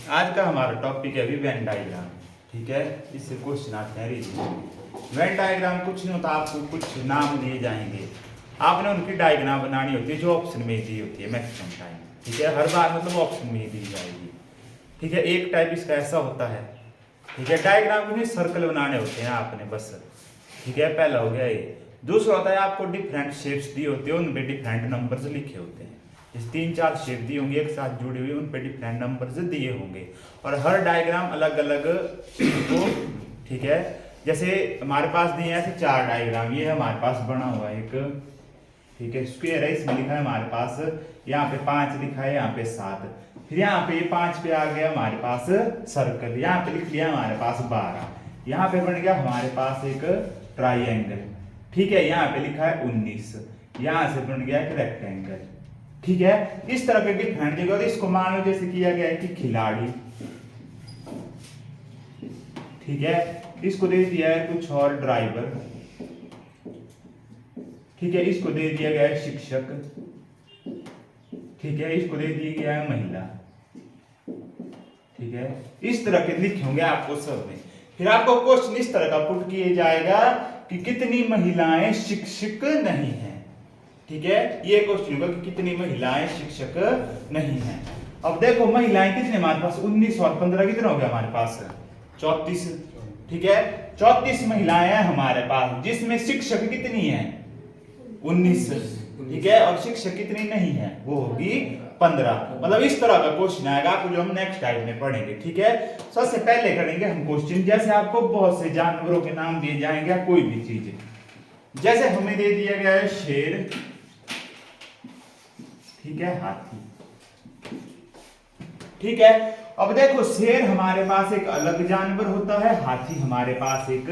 आज का हमारा टॉपिक है अभी वेन डायग्राम। ठीक है, इससे क्वेश्चन आते हैं रीजनिंग। वेन डायग्राम कुछ नहीं होता, आपको कुछ नाम दिए जाएंगे, आपने उनकी डायग्राम बनानी होती है जो ऑप्शन में दी होती है मैक्सिमम टाइम। ठीक है, हर बार मतलब ऑप्शन में ही दी जाएगी। ठीक है, एक टाइप इसका ऐसा होता है। ठीक है, डायग्राम में सर्कल बनाने होते हैं आपने बस। ठीक है, पहला हो गया ये। दूसरा होता है आपको डिफरेंट शेप्स दी होती है, उन पे डिफरेंट नंबर्स लिखे होते हैं। इस 3-4 शेप दी होंगी एक साथ जुड़ी हुई, उन पे डिफरेंट नंबर्स दिए होंगे और हर डायग्राम अलग अलग को। ठीक है, जैसे हमारे पास दिए हैं ऐसे 4 डायग्राम, ये हमारे पास बना हुआ है एक। ठीक है, स्क्वायर है, इसमें लिखा है हमारे पास, यहाँ पे 5 लिखा है, यहाँ पे 7, फिर यहाँ पे 5 पे आ गया हमारे पास सर्कल, यहाँ पे लिख लिया हमारे पास 12, यहाँ पे बन गया हमारे पास एक ट्राइंगल। ठीक है, यहाँ पे लिखा है 19, यहाँ से बन गया एक रेक्टेंगल। ठीक है, इस तरह के डिफरेंट जगह, इसको मान लो जैसे किया गया है कि खिलाड़ी। ठीक है, इसको दे दिया है कुछ और ड्राइवर। ठीक है, इसको दे दिया गया है शिक्षक। ठीक है, इसको दे दिया गया है महिला। ठीक है, इस तरह के लिखे होंगे आपको सब में। फिर आपको क्वेश्चन इस तरह का पुट किया जाएगा कि कितनी महिलाएं शिक्षक नहीं है। ठीक है, ये क्वेश्चन होगा कि कितनी महिलाएं शिक्षक नहीं है। अब देखो महिलाएं कितने हमारे पास, 19 और 15 कितने हो गया हमारे पास, 34। ठीक है, 34 महिलाएं हैं हमारे पास, जिसमें शिक्षक कितनी है, 19। ठीक है, और शिक्षक कितनी नहीं है, वो होगी 15। मतलब इस तरह का क्वेश्चन आएगा आपको, जो हम नेक्स्ट टाइम में पढ़ेंगे। ठीक है, सबसे पहले करेंगे हम क्वेश्चन, जैसे आपको बहुत से जानवरों के नाम दिए जाएंगे, कोई भी चीज, जैसे हमें दे दिया गया है शेर। ठीक है, हाथी। ठीक है, अब देखो शेर हमारे पास एक अलग जानवर होता है, हाथी हमारे पास एक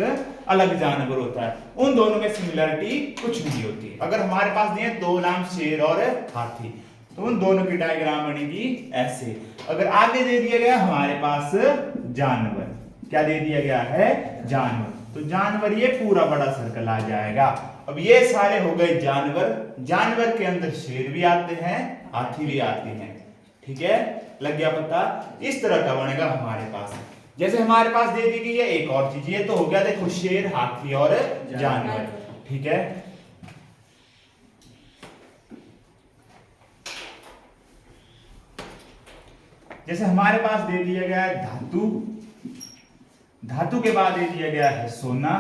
अलग जानवर होता है। उन दोनों में सिमिलरिटी कुछ नहीं होती। अगर हमारे पास दिए दो नाम शेर और हाथी, तो उन दोनों की डायग्राम बनेगी ऐसे। अगर आगे दे दिया गया हमारे पास जानवर, क्या दे दिया गया है, जानवर, तो जानवर ये पूरा बड़ा सर्कल आ जाएगा। अब ये सारे हो गए जानवर, जानवर के अंदर शेर भी आते हैं, हाथी भी आते हैं। ठीक है, लग गया पता। इस तरह का बनेगा हमारे पास। जैसे हमारे पास दे दी गई है एक और चीज, ये तो हो गया देखो शेर, हाथी और जानवर। ठीक है, जैसे हमारे पास दे दिया गया है धातु, धातु के बाद दे दिया गया है सोना।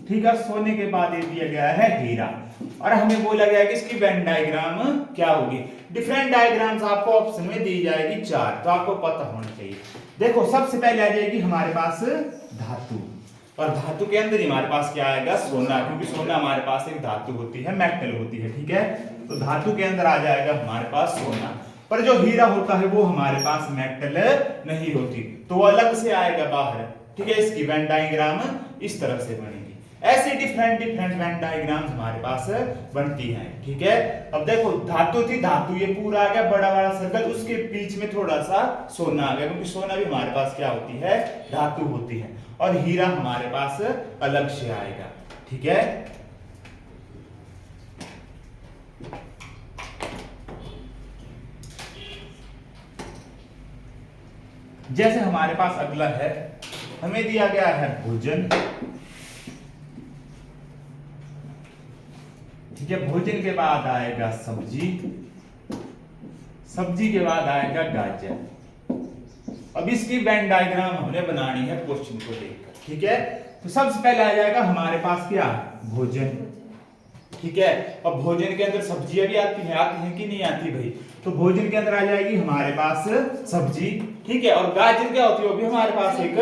ठीक है, सोने के बाद दे दिया गया है हीरा, और हमें बोला गया है कि इसकी वेन डायग्राम क्या होगी। डिफरेंट डायग्राम्स आपको ऑप्शन में दी जाएगी 4, तो आपको पता होना चाहिए। देखो सबसे पहले आ जाएगी हमारे पास धातु, और धातु के अंदर हमारे पास क्या आएगा, सोना, क्योंकि सोना हमारे पास एक धातु होती है, मेटल होती है। ठीक है, तो धातु के अंदर आ जाएगा हमारे पास सोना। पर जो हीरा होता है वो हमारे पास मेटल नहीं होती, तो वो अलग से आएगा बाहर। ठीक है, इसकी वेन डायग्राम इस तरह से बनेगी। ऐसे डिफरेंट डिफरेंट वेन डायग्राम्स हमारे पास बनती हैं। ठीक है, अब देखो धातु थी, धातु ये पूरा आ गया बड़ा बड़ा सर्कल, उसके बीच में थोड़ा सा सोना आ गया, क्योंकि सोना भी हमारे पास क्या होती है, धातु होती है, और हीरा हमारे पास अलग से आएगा। ठीक है, जैसे हमारे पास अगला है, हमें दिया गया है भोजन। ठीक है, भोजन के बाद आएगा सब्जी, सब्जी के बाद आएगा गाजर। अब इसकी वेन डायग्राम हमने बनानी है क्वेश्चन को देखकर। ठीक है, तो सबसे पहले आ जाएगा हमारे पास क्या, भोजन। ठीक है, अब भोजन के अंदर सब्जियां भी आती हैं कि नहीं आती भाई, तो भोजन के अंदर आ जाएगी हमारे पास सब्जी। ठीक है, और गाजर क्या होती है, वो भी हमारे पास एक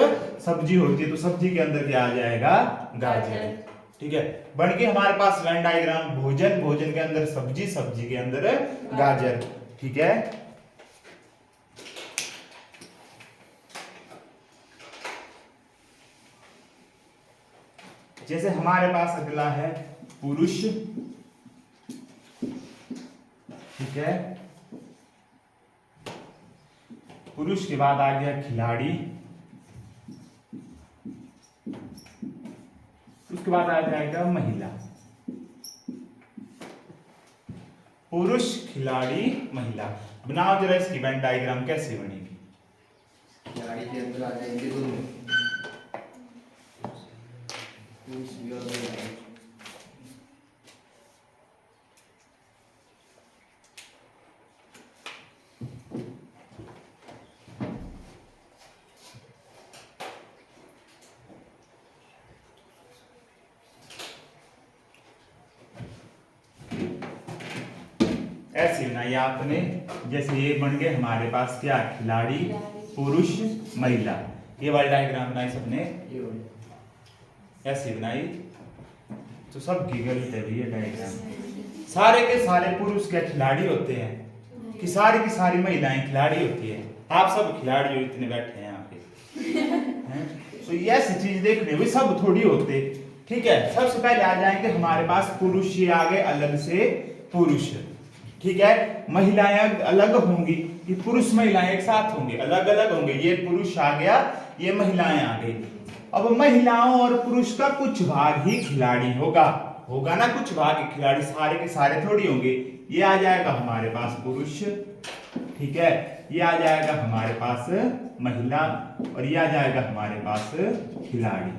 सब्जी होती है, तो सब्जी के अंदर क्या आ जाएगा, गाजर। ठीक है, बन गई हमारे पास वेन डायग्राम, भोजन, भोजन के अंदर सब्जी, सब्जी के अंदर गाजर। ठीक है, जैसे हमारे पास अगला है पुरुष। ठीक है, पुरुष के बाद आ गया खिलाड़ी, उसके बाद आ जाएगा महिला। पुरुष, खिलाड़ी, महिला। बनाओ जरा इसकी वेन डायग्राम कैसे बनेगी। खिलाड़ी के अंदर आ जाएंगे दोनों, पुरुष भी और महिला। ऐसे बनाई आपने, जैसे ये बन गए हमारे पास क्या, खिलाड़ी पुरुष महिला। ये वाली डायग्राम बनाई सबने, ऐसे बनाई, तो सबकी गलत है ये डायग्राम। सारे के सारे पुरुष क्या खिलाड़ी होते हैं कि सारी की सारी महिलाएं खिलाड़ी होती है? आप सब खिलाड़ी हो, इतने बैठे हैं यहाँ पे। तो ये ऐसी चीज देखने हुई, सब थोड़ी होते। ठीक है, सबसे पहले आ जाएंगे हमारे पास पुरुष, ये आगे अलग से पुरुष। ठीक है, महिलाएं अलग होंगी कि पुरुष महिलाएं एक साथ होंगे, अलग अलग होंगे। ये पुरुष आ गया, ये महिलाएं आ गई। अब महिलाओं और पुरुष का कुछ भाग ही खिलाड़ी होगा, होगा ना, कुछ भाग ही खिलाड़ी, सारे के सारे थोड़ी होंगे। ये आ जाएगा हमारे पास पुरुष, ठीक है, ये आ जाएगा हमारे पास महिला, और ये आ जाएगा हमारे पास खिलाड़ी।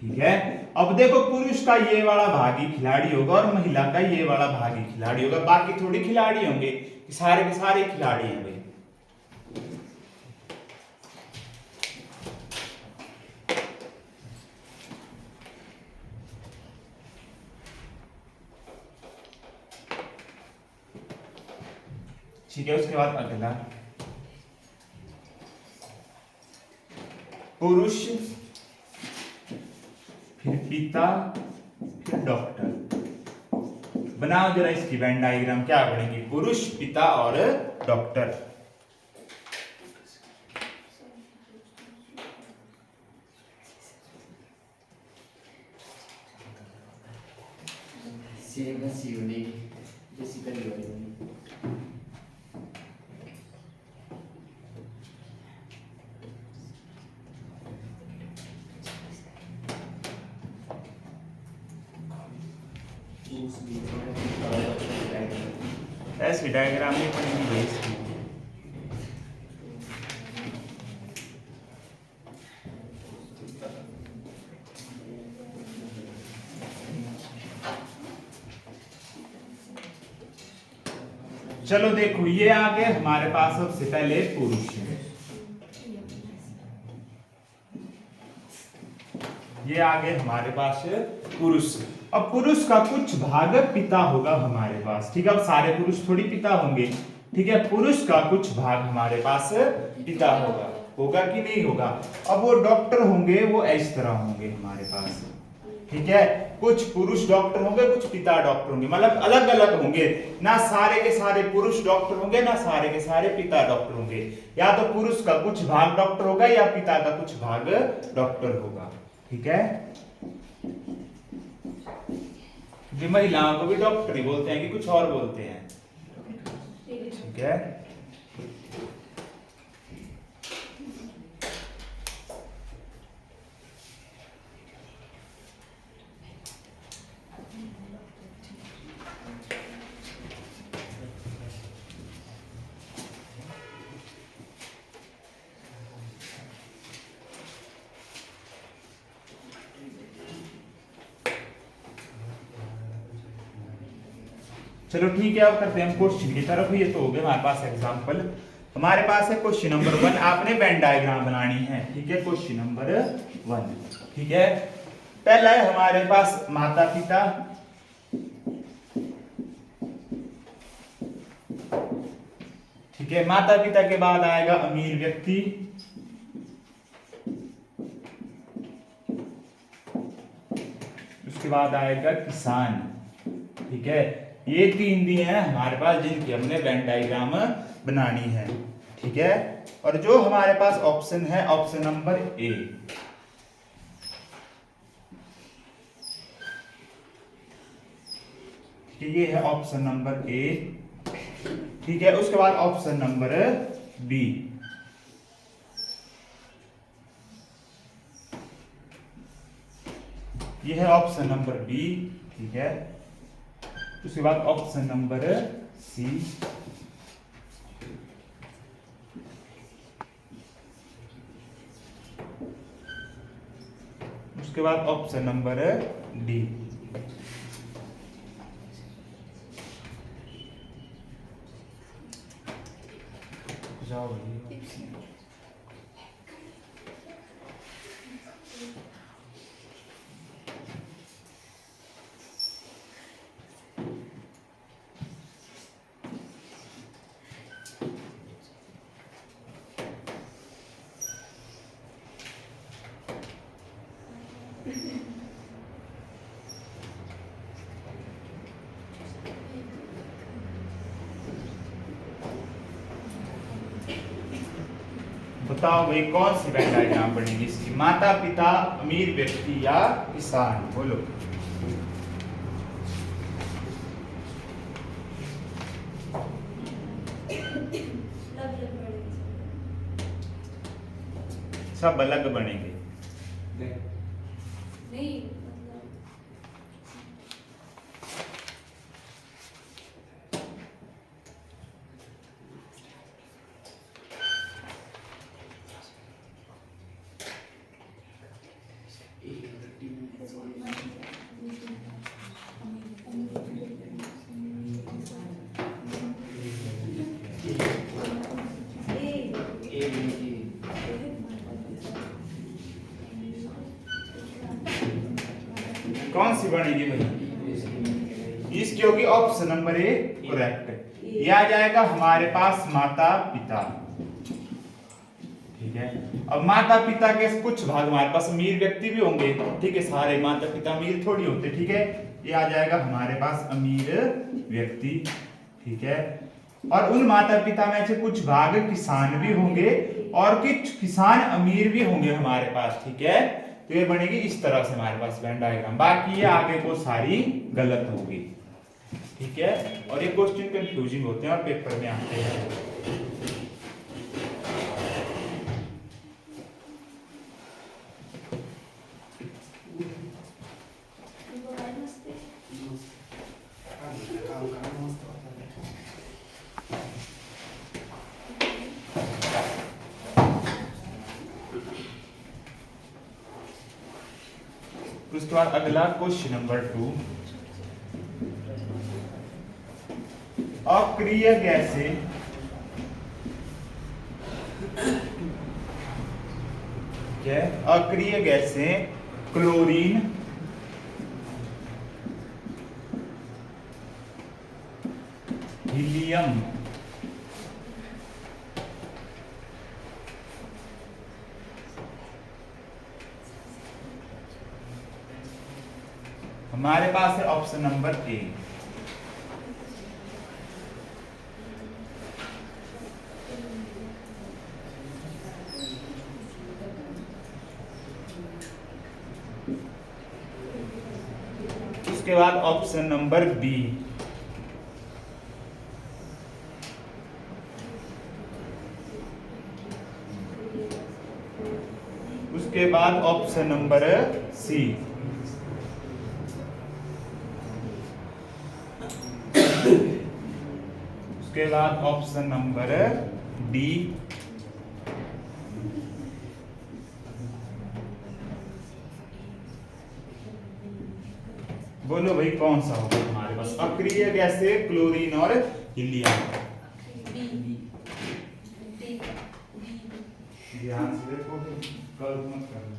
ठीक है, अब देखो पुरुष का ये वाला भाग ही खिलाड़ी होगा और महिला का ये वाला भाग ही खिलाड़ी होगा, बाकी थोड़ी खिलाड़ी होंगे, सारे के सारे खिलाड़ी हैं भाई। ठीक है, उसके बाद अगला पुरुष, फिर पिता, फिर डॉक्टर। बनाओ जरा इसकी वेन डायग्राम, क्या बनेगी? पुरुष, पिता और डॉक्टर। सेम ऐसी होगी जैसी पहली वाली होगी। ऐसी डायग्राम नहीं बनेगी भाई इसकी। चलो देखो, ये आ गए हमारे पास सबसे पहले पुरुष, ये आ गए हमारे पास पुरुष। अब पुरुष का कुछ भाग पिता होगा हमारे पास, ठीक है, अब सारे पुरुष थोड़ी पिता होंगे। ठीक है, पुरुष का कुछ भाग हमारे पास पिता होगा, होगा कि नहीं होगा? अब वो डॉक्टर होंगे, वो इस तरह होंगे हमारे पास। ठीक है, कुछ पुरुष डॉक्टर होंगे, कुछ पिता डॉक्टर होंगे, मतलब अलग अलग होंगे ना, सारे के सारे पुरुष डॉक्टर होंगे ना सारे के सारे पिता डॉक्टर होंगे। या तो पुरुष का कुछ भाग डॉक्टर होगा या पिता का कुछ भाग डॉक्टर होगा। ठीक है, जी, महिलाओं को भी डॉक्टर ही बोलते हैं कि कुछ और बोलते हैं? ठीक है, चलो ठीक है, अब करते हैं क्वेश्चन की तरफ। ये तो हो गया हमारे पास एग्जांपल। हमारे पास है क्वेश्चन नंबर 1, आपने वेन डायग्राम बनानी है। ठीक है, क्वेश्चन नंबर 1। ठीक है, पहला है हमारे पास माता पिता। ठीक है, माता पिता के बाद आएगा अमीर व्यक्ति, उसके बाद आएगा किसान। ठीक है, ये 3 दिए हैं हमारे पास जिनकी हमने वेन डायग्राम बनानी है। ठीक है, और जो हमारे पास ऑप्शन है, ऑप्शन नंबर ए। ये है ऑप्शन नंबर ए। ठीक है, उसके बाद ऑप्शन नंबर बी। ये है ऑप्शन नंबर बी। ठीक है, उसके बाद ऑप्शन नंबर सी। उसके बाद ऑप्शन नंबर डी। जाओ भाई। बताओ भाई कौन सी वेन डायग्राम बनेगी इसकी? माता पिता, अमीर व्यक्ति या किसान? बोलो। सब अलग बनेंगे। नहीं कौन सी बनेगी भाई? इसकी होगी ऑप्शन नंबर ए करेक्ट। ये आ जाएगा हमारे पास माता पिता। ठीक है, अब माता पिता के कुछ भाग हमारे पास अमीर व्यक्ति भी होंगे। ठीक है, सारे माता पिता अमीर थोड़ी होते। ठीक है, ये आ जाएगा हमारे पास अमीर व्यक्ति। ठीक है, और उन माता पिता में से कुछ भाग किसान भी होंगे और कुछ किसान अमीर भी होंगे हमारे पास। ठीक है, तो ये बनेगी इस तरह से हमारे पास वेन डायग्राम। बाकी ये आगे को सारी गलत होगी। ठीक है, और ये क्वेश्चन कंफ्यूजिंग होते हैं और पेपर में आते हैं। उसके बाद अगला क्वेश्चन नंबर 2, अक्रिय गैसें क्या? अक्रिय गैसें क्लोरीन, हीलियम, हमारे पास है ऑप्शन नंबर ए। उसके बाद ऑप्शन नंबर बी। उसके बाद ऑप्शन नंबर सी। उसके बाद ऑप्शन नंबर डी। बोलो भाई कौन सा होगा हमारे पास? अक्रिय गैसें क्लोरीन और हीलियम। ध्यान से देखो, गलत मत करना।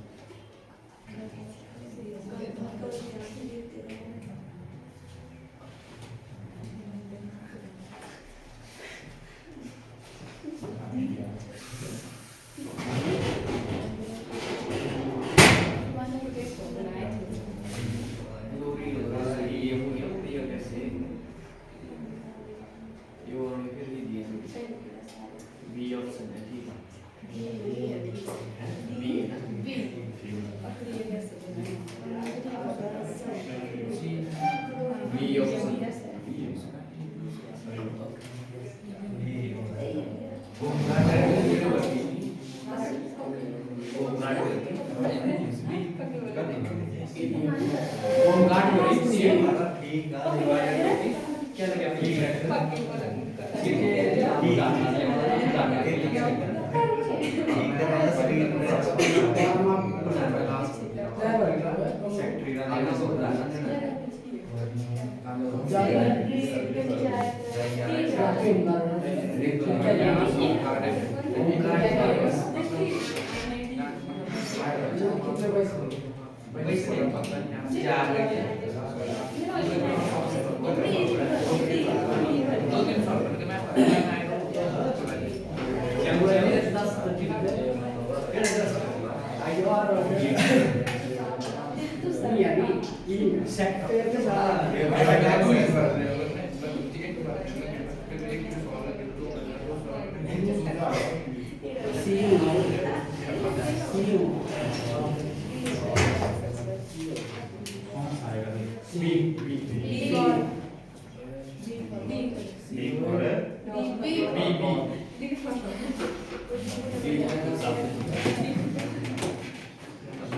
ठीक है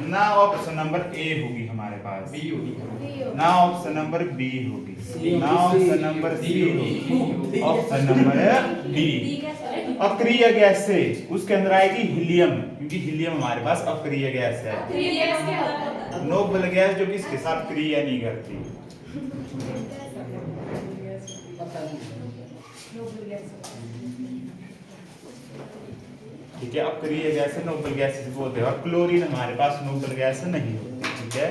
ना ऑप्शन नंबर ए होगी हमारे पास, बी होगी ना, ऑप्शन नंबर बी होगी ना, ऑप्शन नंबर सी होगी, ऑप्शन नंबर डी। अक्रिय गैस से उसके अंदर आएगी हीलियम, क्योंकि हीलियम हमारे पास अक्रिय गैस है। नोबल गैस जो कि इसके साथ क्रिया नहीं करती। ठीक है, अक्रिय गैस है, नोबल गैस बोलते हैं। और क्लोरीन हमारे पास नोबल गैस नहीं होती। ठीक है,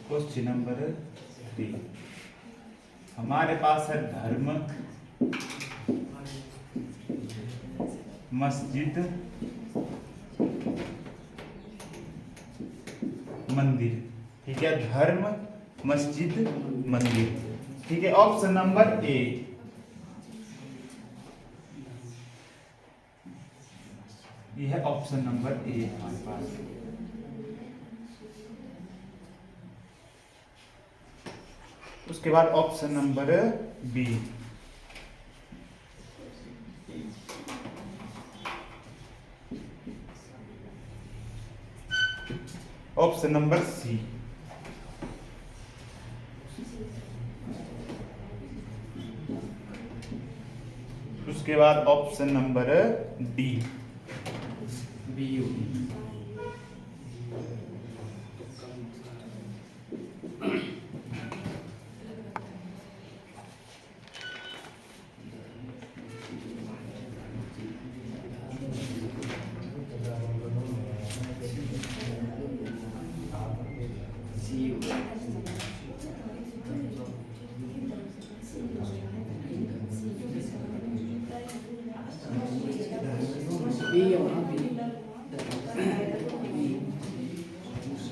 क्वेश्चन नंबर 3 हमारे पास है धर्म, मस्जिद, मंदिर। ठीक है, धर्म, मस्जिद, मंदिर। ठीक है, ऑप्शन नंबर ए, यह है ऑप्शन नंबर ए हमारे पास। उसके बाद option number B, option number C, उसके बाद ऑप्शन नंबर डी, बी होगी।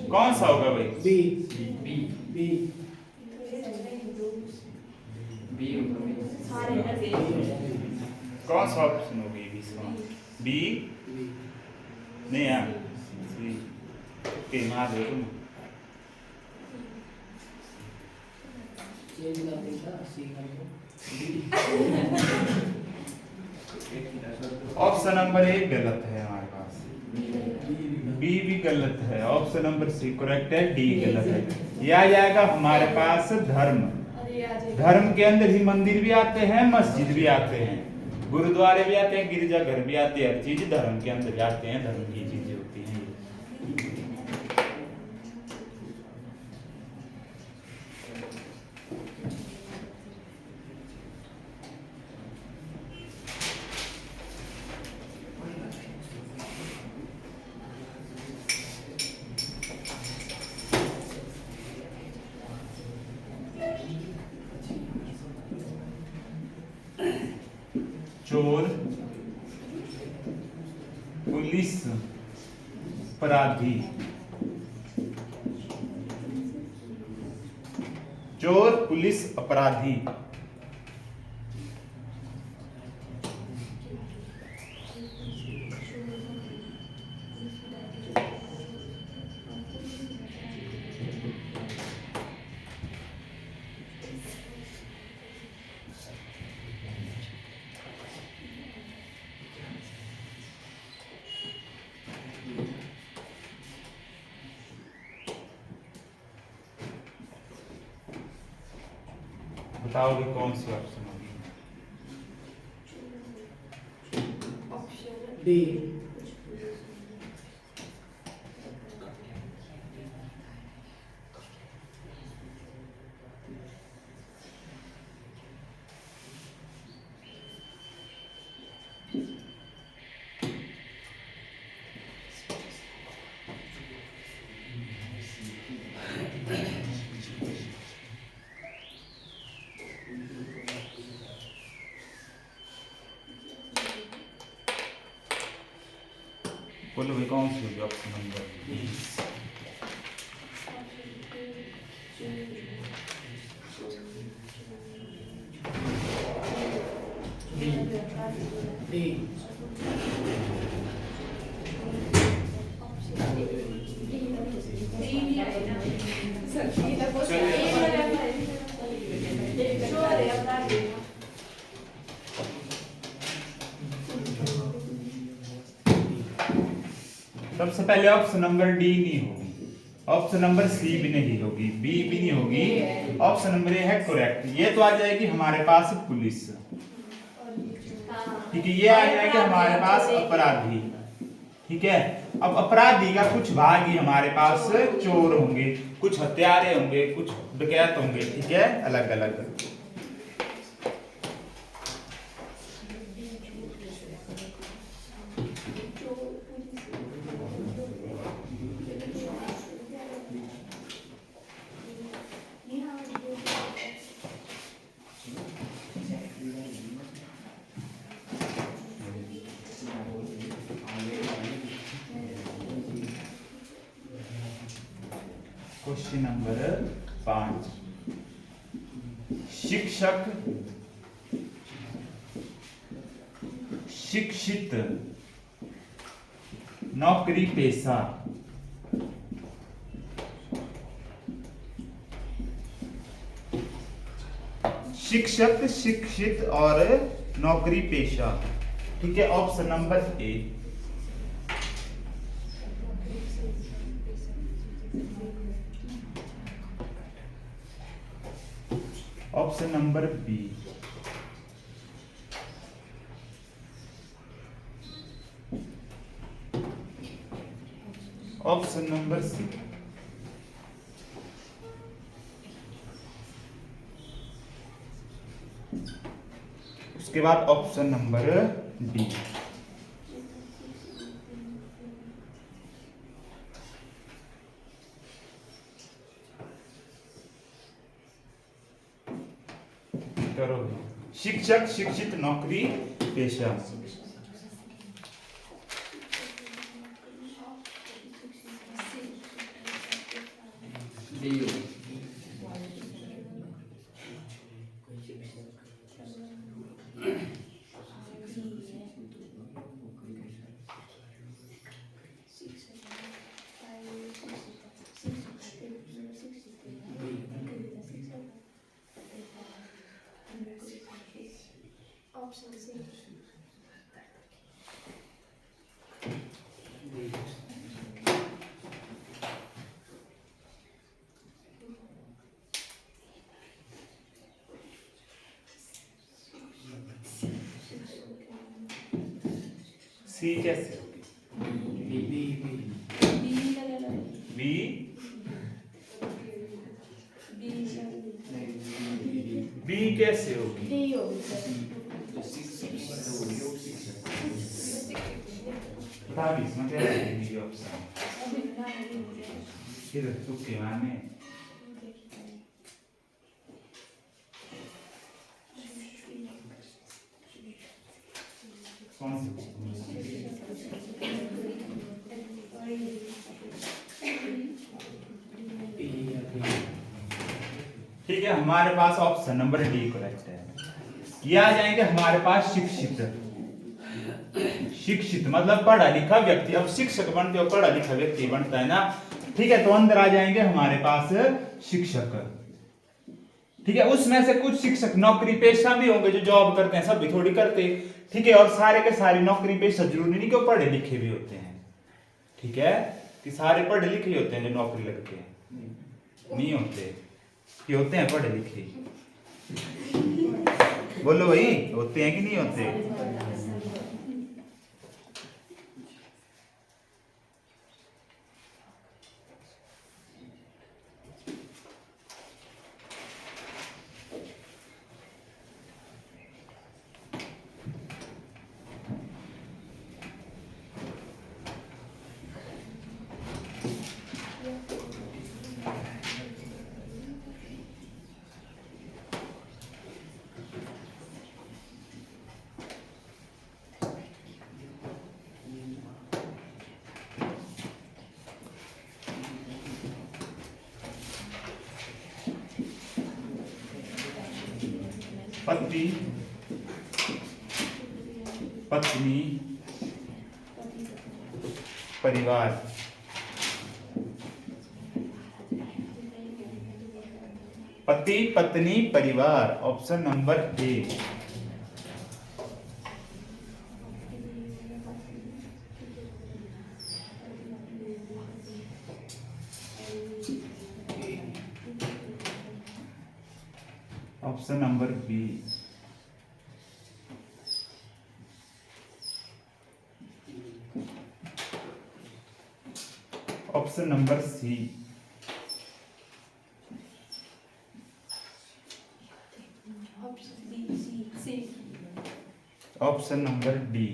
कौन सा होगा भाई? बी बी बी बी कौन सा ऑप्शन होगी बी? नहीं यार, सी। ओके, मार दो तुम। ऑप्शन नंबर ए गलत है हमारे पास, बी भी गलत है, ऑप्शन नंबर सी करेक्ट है, डी गलत है। यह आ जाएगा हमारे पास धर्म। धर्म के अंदर ही मंदिर भी आते हैं, मस्जिद भी आते हैं, गुरुद्वारे भी आते हैं, गिरजाघर भी आते हैं, हर चीज धर्म के अंदर आते हैं, धर्म की चीजें होती हैं। चोर, पुलिस, अपराधी, चोर पुलिस अपराधी, बताओगे कौन सी ऑप्शन होगी? डी। बोलो भाई कौन सी होगी ऑप्शन नंबर? डी। सबसे पहले ऑप्शन नंबर डी नहीं होगी, ऑप्शन नंबर सी भी नहीं होगी, बी भी नहीं होगी, ऑप्शन नंबर ए है करेक्ट। ये तो आ जाएगी हमारे पास पुलिस, ठीक है, ये आ जाएगा हमारे पास अपराधी, ठीक है। अब अपराधी का कुछ भाग ही हमारे पास चोर होंगे, कुछ हत्यारे होंगे, कुछ डकैत होंगे, ठीक है, अलग अलग। क्वेश्चन नंबर 5, शिक्षक, शिक्षित, नौकरी पेशा, शिक्षक, शिक्षित और नौकरी पेशा, ठीक है। Option number A, option number B, option number C, उसके बाद ऑप्शन नंबर डी। करो, शिक्षक, शिक्षित, नौकरी पेशा, डी। Option C. सी कैसे होगी? बी। बी, बी कैसे होगी? बता भी इसमें क्या है ऑप्शन, फिर तुक्के मारने। कौन सी? ठीक है, हमारे पास ऑप्शन नंबर डी करेक्ट है। ये आ जाएंगे हमारे पास शिक्षित। शिक्षित मतलब पढ़ा लिखा व्यक्ति। अब शिक्षक बनते हो पढ़ा लिखा व्यक्ति बनता है ना, ठीक है, तो अंदर आ जाएंगे हमारे पास शिक्षक। ठीक है, उसमें से कुछ शिक्षक नौकरी पेशा भी होंगे जो जॉब करते हैं, सब भी थोड़ी करते, ठीक है, और सारे के सारे नौकरी पेशा जरूरी नहीं कि वो पढ़े लिखे भी होते हैं, ठीक है, कि सारे पढ़े लिखे ही होते हैं जो नौकरी लगते हैं, नहीं होते, ये होते हैं पढ़े लिखे। बोलो भाई, होते हैं कि नहीं होते? पति पत्नी परिवार। पति पत्नी परिवार, option number A. Option number B. Option number C. Option number D.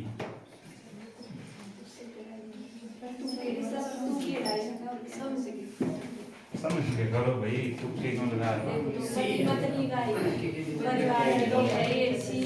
समझ के करो भाई, तुक्के क्यों लगा रहे हो? पत्नी का ही परिवार है, लोग है, ये सी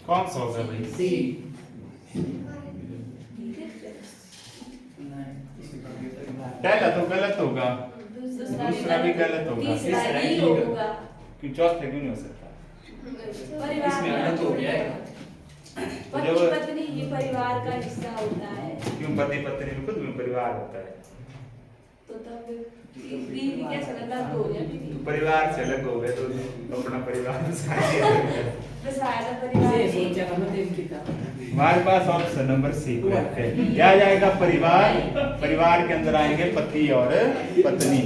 कौन सा होगा भाई? सी। पहला तो गलत होगा, दूसरा भी गलत होगा, तीसरा ही होगा। क्यों चौथा क्यों नहीं हो सकता? इसमें गलत हो गया है। पति पत्नी ये परिवार का हिस्सा होता है, क्यों पति पत्नी में खुद में परिवार होता है, तो तब बीवी कैसे अलग हो गया? तो परिवार से अलग हो गए तो अपना परिवार बस आया परिवार से ही। सोचा हमने देख लिया। हमारे पास ऑप्शन नंबर सी करेक्ट है। क्या आ जाएगा? परिवार। परिवार के अंदर आएंगे पति और पत्नी।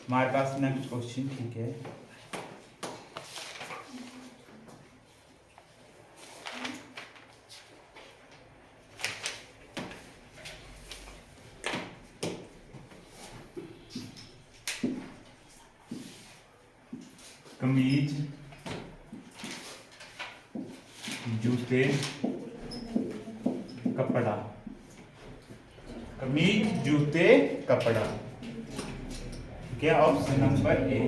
हमारे पास नेक्स्ट क्वेश्चन, ठीक है, कमीज, जूते, कपड़ा, कमीज, जूते, कपड़ा। ठीक है, ऑप्शन नंबर ए।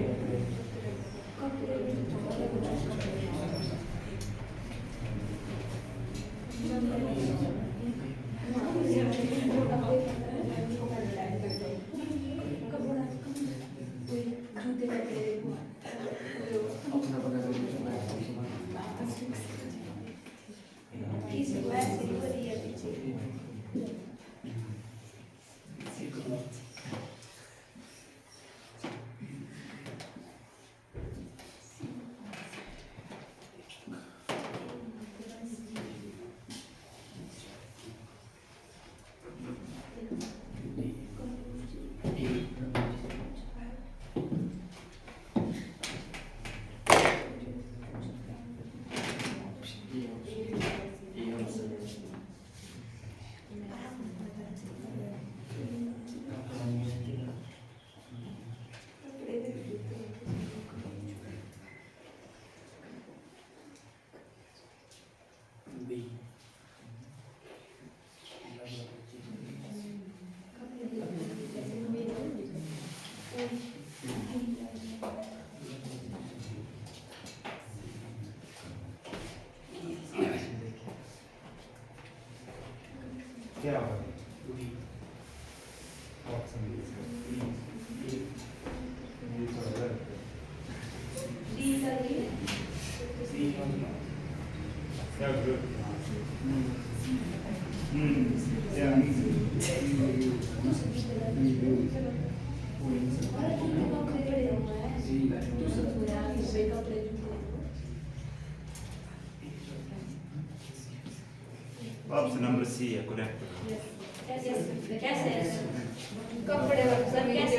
क्या होगा? ऑप्शन क्या ग्रुप? ऑप्शन नंबर सी है करेक्ट। कैसे कपड़े और सब कैसे